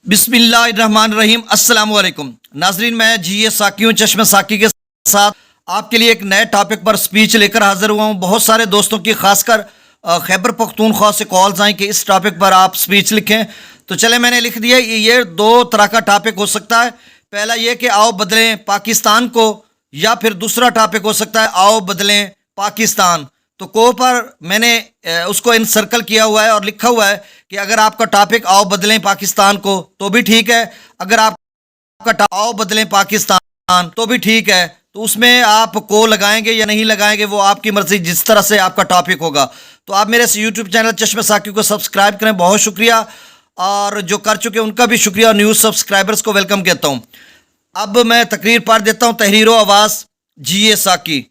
बिस्मिल्लाहिर्रहमानिर्रहीम। अस्सलाम वालेकुम नाजरीन, मैं जी साकी हूँ चश्मे साकी के साथ आपके लिए एक नए टॉपिक पर स्पीच लेकर हाजिर हुआ हूँ। बहुत सारे दोस्तों की खासकर खैबर पख्तूनख्वा से कॉल्स आई कि इस टॉपिक पर आप स्पीच लिखें, तो चले मैंने लिख दिया। ये दो तरह का टॉपिक हो सकता है। पहला ये कि आओ बदलें पाकिस्तान को, या फिर दूसरा टॉपिक हो सकता है आओ बदलें पाकिस्तान। तो को पर मैंने उसको इनसर्कल किया हुआ है और लिखा हुआ है कि अगर आपका टॉपिक आओ बदलें पाकिस्तान को तो भी ठीक है, अगर आपका आओ बदलें पाकिस्तान तो भी ठीक है। तो उसमें आप को लगाएंगे या नहीं लगाएंगे वो आपकी मर्जी, जिस तरह से आपका टॉपिक होगा। तो आप मेरे यूट्यूब चैनल चश्मे साकी को सब्सक्राइब करें, बहुत शुक्रिया, और जो कर चुके उनका भी शुक्रिया, और न्यूज़ सब्सक्राइबर्स को वेलकम कहता हूँ। अब मैं तकरीर पढ़ देता हूँ, तहरीरो आवाज़ जी साकी।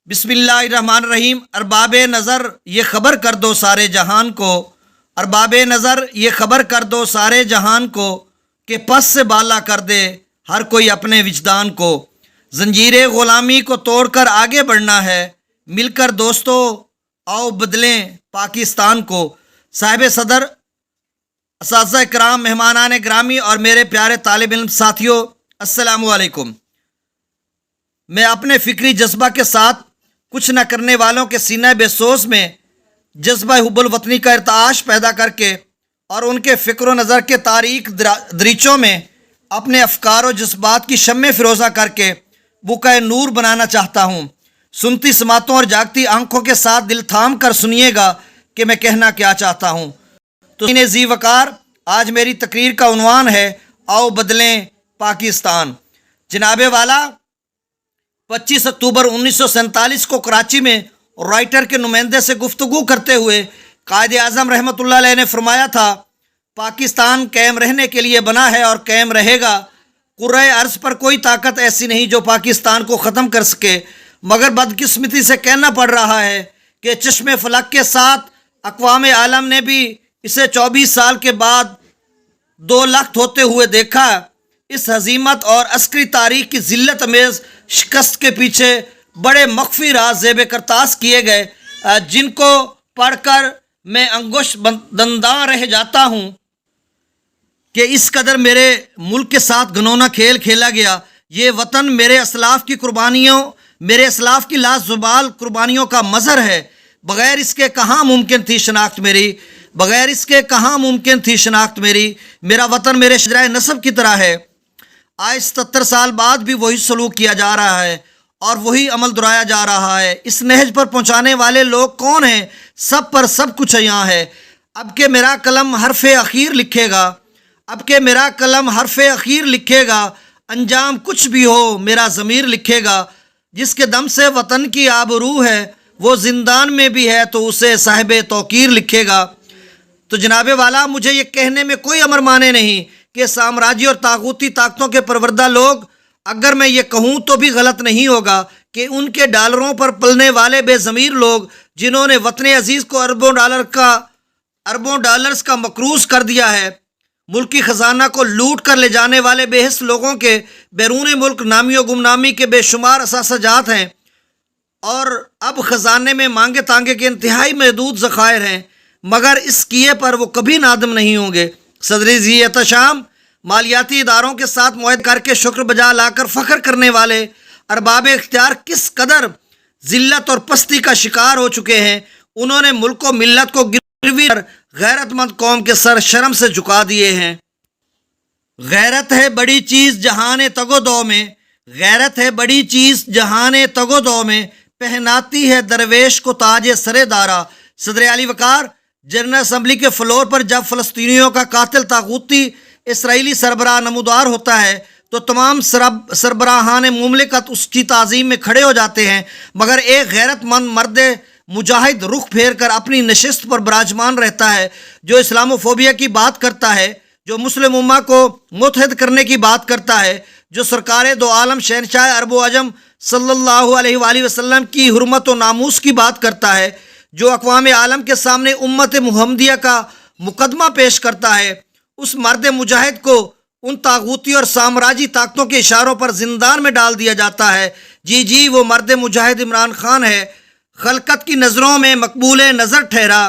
बिस्मिल्लाहिर्रहमानिर्रहीम। अरबाब नज़र ये ख़बर कर दो सारे जहान को, अरबाब नज़र ये ख़बर कर दो सारे जहान को, कि पस से बाला कर दे हर कोई अपने विजदान को। जंजीरे ग़ुलामी को तोड़कर आगे बढ़ना है, मिलकर दोस्तों आओ बदलें पाकिस्तान को। साहिब सदर, असातिज़ा इकराम, मेहमानान ग्रामी और मेरे प्यारे तालिब इल्म साथियों, अस्सलामु अलैकुम। मैं अपने फ़िक्री जज्बा के साथ कुछ न करने वालों के सीने बेसोस में जज्बा हुब्बुल वतनी का इर्ताश पैदा करके और उनके फ़िक्र व नज़र के तारीख दरीचों में अपने अफकार व जज्बात की शम्मे फ़िरोज़ा करके बुकाए नूर बनाना चाहता हूँ। सुनती समातों और जागती आंखों के साथ दिल थाम कर सुनिएगा कि मैं कहना क्या चाहता हूँ। तो जी वकार, आज मेरी तकरीर का उन्वान है आओ बदलें पाकिस्तान। जनाबे वाला, 25 अक्टूबर 1947 को कराची में राइटर के नुमाइंदे से गुफ्तगू करते हुए कायद आज़म रहमतुल्लाह अलैह ने फरमाया था, पाकिस्तान कायम रहने के लिए बना है और कायम रहेगा। कुर्रे अर्ज़ पर कोई ताकत ऐसी नहीं जो पाकिस्तान को ख़त्म कर सके, मगर बदकिस्मती से कहना पड़ रहा है कि चश्मे फलक के साथ अक़वाम आलम ने भी इसे 24 साल के बाद 2 लख्त होते हुए देखा। इस हज़ीमत और अस्करी तारीख की ज़िल्लत अमेज़ शिकस्त के पीछे बड़े मख्फी राज ज़ेब करतास किए गए, जिनको पढ़कर मैं अंगुश दंदा रह जाता हूँ कि इस कदर मेरे मुल्क के साथ घनौना खेल खेला गया। ये वतन मेरे असलाफ़ की कुर्बानियों, मेरे असलाफ़ की लाज़ुबाल कुर्बानियों का मज़हर है। बग़ैर इसके कहाँ मुमकिन थी शनाख्त मेरी, बग़ैर इसके कहाँ मुमकिन थी शनाख्त मेरी। मेरा वतन मेरे शजराए नस्ब की तरह है। आज 77 साल बाद भी वही सलूक किया जा रहा है और वही अमल दुहराया जा रहा है। इस नहज पर पहुँचाने वाले लोग कौन हैं? सब पर सब कुछ यहाँ है। अब के मेरा कलम हरफ़ अख़ीर लिखेगा, अब के मेरा कलम हरफ़ अख़ीर लिखेगा, अंजाम कुछ भी हो मेरा ज़मीर लिखेगा। जिसके दम से वतन की आबरू है वो ज़िंदान में भी है तो उसे साहिब तौक़ीर लिखेगा। तो जनाबे वाला, मुझे ये कहने में कोई अमर माने नहीं कि साम्राज्य और तागूती ताकतों के परवरदा लोग, अगर मैं ये कहूँ तो भी गलत नहीं होगा कि उनके डॉलरों पर पलने वाले बेज़मीर लोग, जिन्होंने वतन अजीज़ को अरबों डॉलर्स का मकरूज़ कर दिया है, मुल्की ख़जाना को लूट कर ले जाने वाले बेहिस लोगों के बैरून मुल्क नामी व गुमनामी के बेशुमार असासाजात हैं, और अब ख़जाने में मांगे तांगे के इंतहाई महदूद ज़खायर हैं, मगर इस किए पर वो कभी नादम नहीं होंगे। सदरी जी एहतशाम मालियाती इदारों के साथ मुआहद करके शुक्र बजा लाकर फ़ख्र करने वाले अरबाब इख्तियार किस कदर ज़िल्लत और पस्ती का शिकार हो चुके हैं। उन्होंने मुल्क व मिल्लत को गिरवी कर गैरतमंद कौम के सर शर्म से झुका दिए हैं। गैरत है बड़ी चीज़ जहाने तगोदो में, गैरत है बड़ी चीज़ जहाने तगोदो में, पहनाती है दरवेश को ताजे सरे दारा। सदर आली वकार, जनरल असम्बली के फ्लोर पर जब फ़लस्तीनियों का कातिल तागूती इसराइली सरबराह नमूदार होता है तो तमाम सरबराहान मुमलिकत उसकी ताज़ीम में खड़े हो जाते हैं, मगर एक गैरतमंद मर्द मुजाहिद रुख फेर कर अपनी नशिस्त पर विराजमान रहता है, जो इस्लामोफोबिया की बात करता है, जो मुस्लिम उम्मा को मुत्तहिद करने की बात करता है, जो सरकार दो आलम शहनशाह अरब व अजम सल्लल्लाहु अलैहि वसल्लम की हुर्मत व नामूस की बात करता है, जो अक़वाम आलम के सामने उम्मत मुहम्मदिया का मुकदमा पेश करता है, उस मर्द मुजाहिद को उन तागूती और साम्राज्य ताकतों के इशारों पर जिंदान में डाल दिया जाता है। जी, वो मर्द मुजाहिद इमरान खान है। खलकत की नज़रों में मकबूल नज़र ठहरा,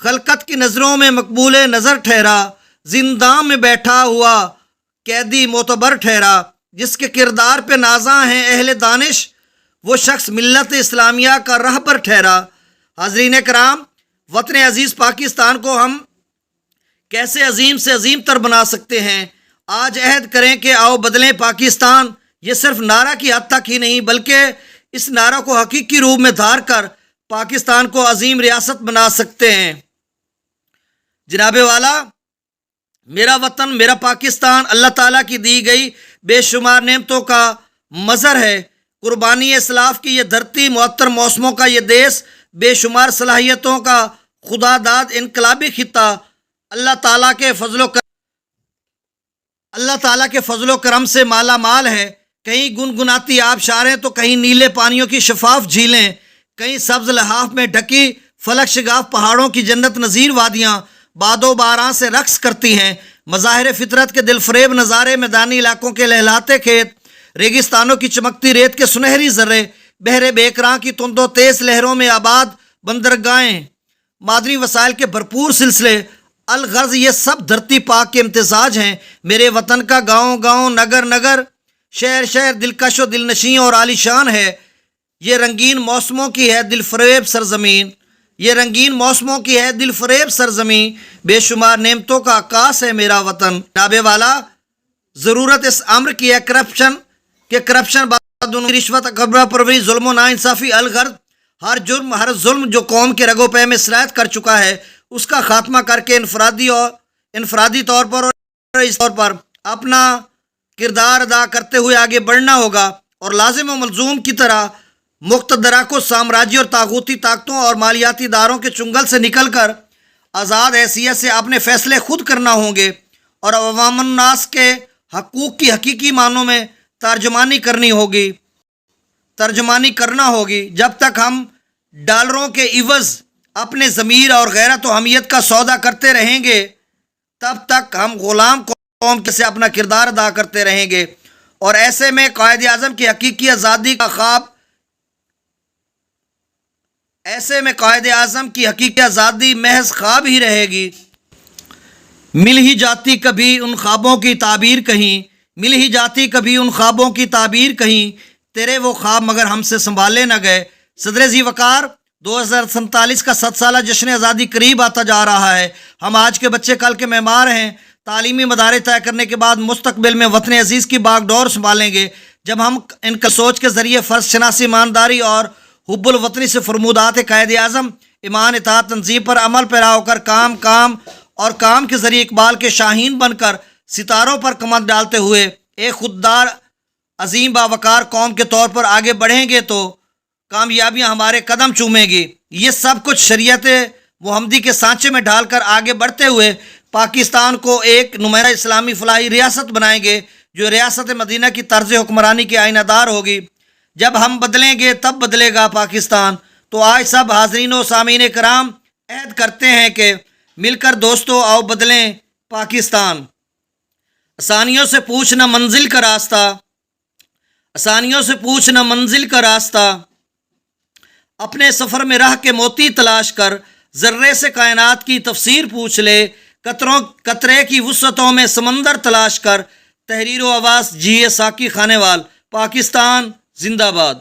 खलकत की नज़रों में मकबूल नज़र ठहरा, زنداں میں بیٹھا ہوا قیدی معتبر ٹھہرا، جس کے کردار پہ نازاں ہیں اہل دانش، وہ شخص ملت اسلامیہ کا رہبر ٹھہرا۔ حاضرین کرام، وطن عزیز پاکستان کو ہم کیسے عظیم سے عظیم تر بنا سکتے ہیں؟ آج عہد کریں کہ آؤ بدلیں پاکستان۔ یہ صرف نعرہ کی حد تک ہی نہیں، بلکہ اس نعرہ کو حقیقی روپ میں دھار کر پاکستان کو عظیم ریاست بنا سکتے ہیں۔ جناب والا، میرا وطن، میرا پاکستان اللہ تعالیٰ کی دی گئی بے شمار نعمتوں کا مظہر ہے۔ قربانی اسلاف کی یہ دھرتی، معطر موسموں کا یہ دیس، بے شمار صلاحیتوں کا خدا داد انقلابی خطہ، اللہ تعالیٰ کے فضل و کرم سے مالا مال ہے۔ کہیں گنگناتی آبشاریں تو کہیں نیلے پانیوں کی شفاف جھیلیں، کہیں سبز لحاف میں ڈھکی فلک شگاف پہاڑوں کی جنت نظیر وادیاں باد و باران سے رقص کرتی ہیں۔ مظاہر فطرت کے دل فریب نظارے، میدانی علاقوں کے لہلاتے کھیت، ریگستانوں کی چمکتی ریت کے سنہری ذرے، بحر بیکراں کی تند و تیز لہروں میں آباد بندرگاہیں، معدنی وسائل کے بھرپور سلسلے، الغرض یہ سب دھرتی پاک کے امتزاج ہیں۔ میرے وطن کا گاؤں گاؤں، نگر نگر، شہر شہر دلکش و دل نشیں اور عالی شان ہے۔ یہ رنگین موسموں کی ہے دل فریب سرزمین، یہ رنگین موسموں کی ہے دل فریب سرزمین، بے شمار نعمتوں کا عکاس ہے میرا وطن۔ جناب والا، ضرورت اس امر کی ہے کرپشن رشوت اکبر پروری، ظلم و ناانصافی، الغرض ہر جرم ہر ظلم جو قوم کے رگ و پے میں سرایت کر چکا ہے، اس کا خاتمہ کر کے انفرادی طور پر اور اس طور پر اپنا کردار ادا کرتے ہوئے آگے بڑھنا ہوگا، اور لازم و ملزوم کی طرح مقتدرہ کو سامراجی اور طاغوتی طاقتوں اور مالیاتی اداروں کے چنگل سے نکل کر آزاد حیثیت سے اپنے فیصلے خود کرنا ہوں گے، اور عوام الناس کے حقوق کی حقیقی معنوں میں ترجمانی کرنا ہوگی۔ جب تک ہم ڈالروں کے عوض اپنے ضمیر اور غیرت و حمیت کا سودا کرتے رہیں گے، تب تک ہم غلام قوم سے اپنا کردار ادا کرتے رہیں گے، اور ایسے میں قائد اعظم کی حقیقی آزادی کا خواب محض خواب ہی رہے گی۔ مل ہی جاتی کبھی ان خوابوں کی تعبیر کہیں، تیرے وہ خواب مگر ہم سے سنبھالے نہ گئے۔ صدر ذی وقار، 2047 کا 7 سالہ جشن آزادی قریب آتا جا رہا ہے۔ ہم آج کے بچے کل کے معمار ہیں۔ تعلیمی مدارج طے کرنے کے بعد مستقبل میں وطن عزیز کی باغ ڈور سنبھالیں گے، جب ہم ان کا سوچ کے ذریعے فرض شناسی، ایمانداری اور حب الوطنی سے فرمودات قائد اعظم ایمان اطاعت تنظیم پر عمل پیرا ہو کر کام کے ذریعے اقبال کے شاہین بن کر ستاروں پر کمند ڈالتے ہوئے ایک خوددار عظیم باوقار قوم کے طور پر آگے بڑھیں گے تو کامیابیاں ہمارے قدم چومیں گی۔ یہ سب کچھ شریعت محمدی کے سانچے میں ڈھال کر آگے بڑھتے ہوئے پاکستان کو ایک نمایاں اسلامی فلاحی ریاست بنائیں گے، جو ریاست مدینہ کی طرز حکمرانی کی آئینہ دار ہوگی۔ جب ہم بدلیں گے تب بدلے گا پاکستان۔ تو آج سب حاضرین و سامعین کرام عہد کرتے ہیں کہ مل کر دوستو آؤ بدلیں پاکستان۔ آسانیوں سے پوچھنا منزل کا راستہ، اپنے سفر میں راہ کے موتی تلاش کر، ذرے سے کائنات کی تفسیر پوچھ لے، قطرے کی وسعتوں میں سمندر تلاش کر، تحریر و آواز جیے ساقی خانے وال، پاکستان زندہ باد۔